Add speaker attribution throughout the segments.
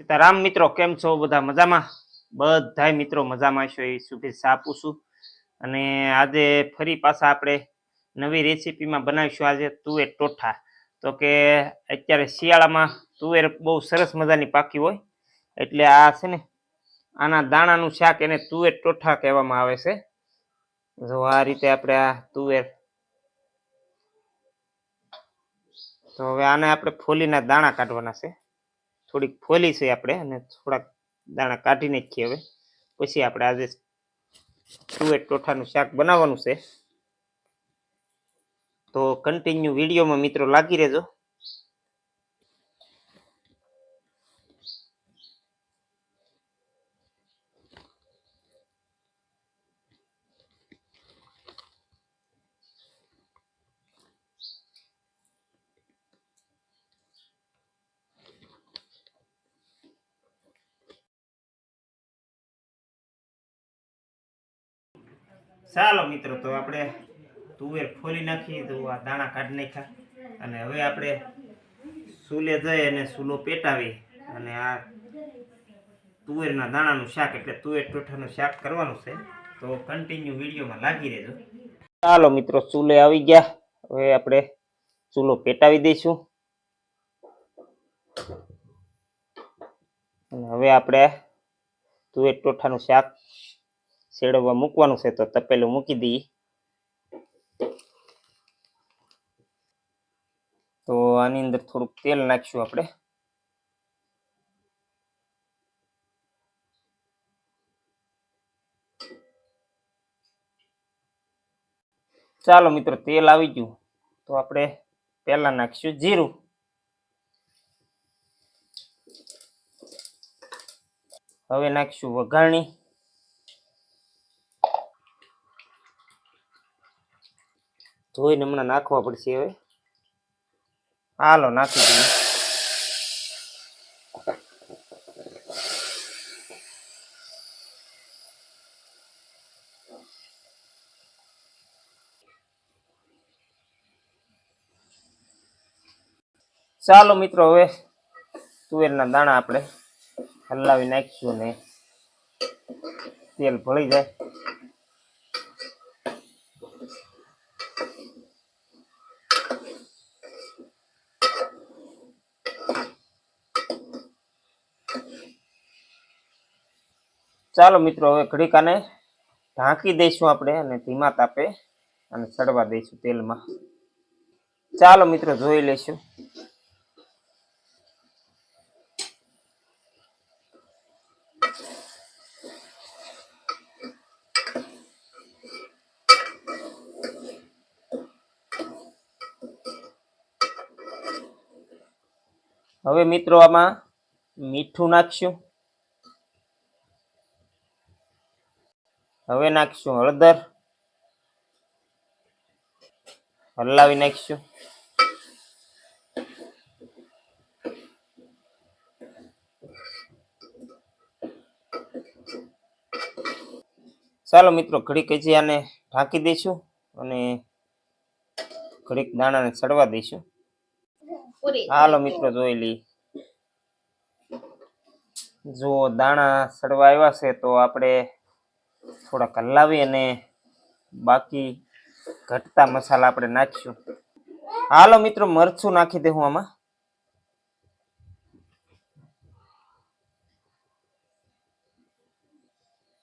Speaker 1: સીતારામ મિત્રો, કેમ છો? બધા મજામાં? બધાય મિત્રો મજામાં છો એ શુભેચ્છા આપું છું. અને આજે ફરી પાછા આપણે નવી રેસીપીમાં બનાવીશું આજે તુવેર ટોઠા. તો કે અત્યારે શિયાળામાં તુવેર બહુ સરસ મજાની પાકી હોય, એટલે આ છે ને આના દાણાનું શાક એને તુવેર ટોઠા કહેવામાં આવે છે. જો આ રીતે આપણે આ તુવેર, તો હવે આને આપણે ફોલીના દાણા કાઢવાના છે. થોડીક ફોલી છે આપણે અને થોડાક દાણા કાઢી નાખીએ. હવે પછી આપણે આજે તુવેર ટોઠાનું શાક બનાવવાનું છે, તો કન્ટિન્યુ વિડીયોમાં મિત્રો લાગી રહેજો. ચાલો મિત્રો, તો આપણે તુવેર ફોલી નાખીએ, તો આ દાણા કાઢી નાખ્યા. અને હવે આપણે ચૂલે જઈ અને ચૂલો પેટાવી અને આ તુવેરના દાણાનું શાક એટલે તુવેર ટોઠાનું શાક કરવાનું છે, તો કન્ટિન્યુ વિડીયોમાં લાગી રહેજો. ચાલો મિત્રો, ચૂલે આવી ગયા. હવે આપણે ચૂલો પેટાવી દઈશું અને હવે આપણે તુવેર ટોઠાનું શાક શેડવવા મૂકવાનું છે, તો તપેલું મૂકી દઈએ. તો આની અંદર થોડુંક તેલ નાખીશું આપણે. ચાલો મિત્રો, તેલ આવી ગયું, તો આપણે પહેલા નાખીશું જીરું. હવે નાખીશું વઘારણી. ધોઈને હમણાં નાખવા પડશે. હવે હાલો નાખી દઈએ. ચાલો મિત્રો, હવે તુવેરના દાણા આપણે હલાવી નાખીશું ને તેલ ભળી જાય. ચાલો મિત્રો, હવે ઘડીક આને ઢાંકી દઈશું આપણે અને ધીમા તાપે અને સડવા દઈશું તેલમાં. ચાલો મિત્રો, જોઈ લઈશું. હવે મિત્રો, આમાં મીઠું નાખશું. હવે નાખીશું હળદર. હલાવી નાખીશું. ચાલો મિત્રો, ઘડીક હજી આને ઢાંકી દઈશું અને ઘડીક દાણાને સડવા દઈશું. હાલો મિત્રો, જોઈ લઈ. જો દાણા સડવા આવ્યા છે, તો આપણે થોડાક હલાવી અને બાકી ઘટતા મસાલા આપણે નાખીશું. હાલો મિત્રો, મરચું નાખી દઉં આમાં.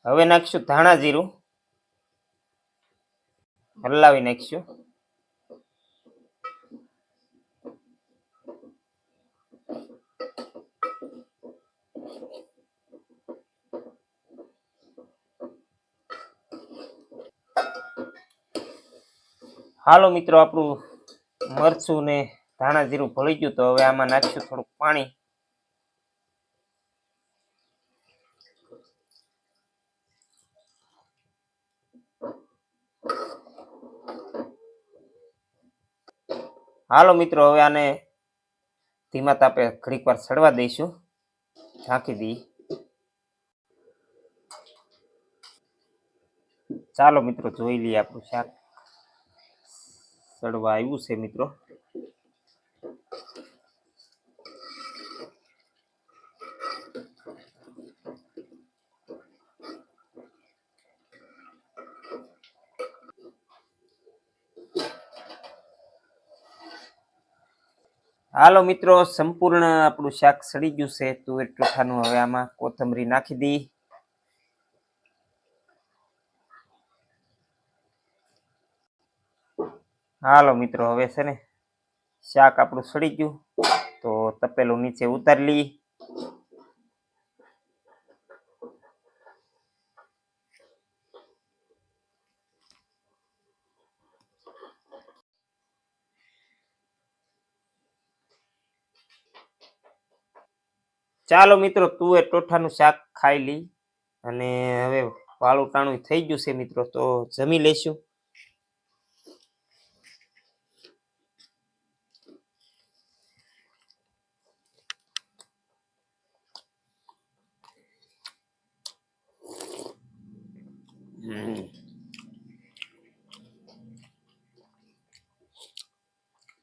Speaker 1: હવે નાખીશું ધાણા જીરું. હલાવી નાખીશું. હાલો મિત્રો, આપણું મરચું ને ધાણા જીરું ભળી ગયું, તો હવે આમાં નાખીશું થોડુંક પાણી. હાલો મિત્રો, હવે આને ધીમા તાપે ઘડીક વાર સડવા દઈશું. ઢાંકી દઈએ. ચાલો મિત્રો, જોઈ લઈએ. આપણું શાક સડવા આવ્યું છે મિત્રો. હાલો મિત્રો, સંપૂર્ણ આપણું શાક સડી ગયું છે તુવેર ચોખાનું. હવે આમાં કોથમરી નાખી દી. હાલો મિત્રો, હવે છે ને શાક આપણું સડી ગયું, તો તપેલું નીચે ઉતારી લઈએ. ચાલો મિત્રો, તુવેર ટોઠાનું શાક ખાઈ લઈ, અને હવે વાળું ટાણું થઈ ગયું છે મિત્રો, તો જમી લઈશું.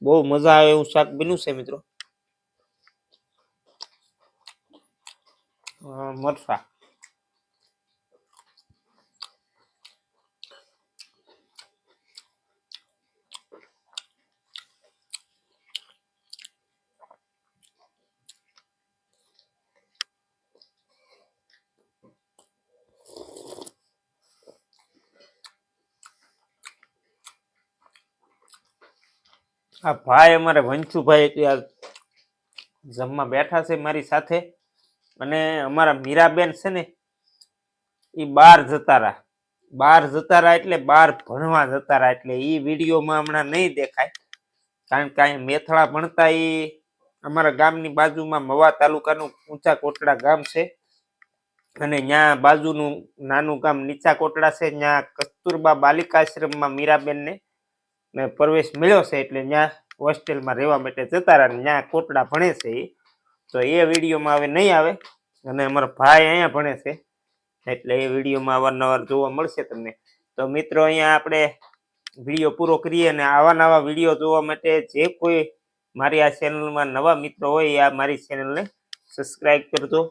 Speaker 1: બહુ મજા આવે એવું શાક બન્યું છે મિત્રો. મરસા આ ભાઈ અમારે વંશુભાઈ એટલે જમવા બેઠા છે મારી સાથે, અને અમારા મીરાબેન છે ને એ બહાર જતા રહ્યા એટલે બહાર ભણવા જતા રહ્યા, એટલે એ વિડીયોમાં હમણાં નહીં દેખાય, કારણ કે અહીં મેથળા ભણતા એ અમારા ગામની બાજુમાં મવા તાલુકાનું ઊંચા કોટડા ગામ છે, અને ત્યાં બાજુનું નાનું ગામ નીચા કોટડા છે. ત્યાં કસ્તુરબા બાલિકાશ્રમમાં મીરાબેનને પ્રવેશ મળ્યો છે, એટલે ત્યાં હોસ્ટેલમાં રહેવા માટે જતા રહ્યા, ત્યાં કોટડા ભણે છે. તો એ વિડીયોમાં હવે નહીં આવે, અને અમારા ભાઈ અહીંયા ભણે છે, એટલે એ વિડીયોમાં અવારનવાર જોવા મળશે તમને. તો મિત્રો, અહીંયા આપણે વિડીયો પૂરો કરીએ, અને આવા નવા વિડીયો જોવા માટે જે કોઈ મારી આ ચેનલમાં નવા મિત્રો હોય આ મારી ચેનલને સબસ્ક્રાઈબ કરજો.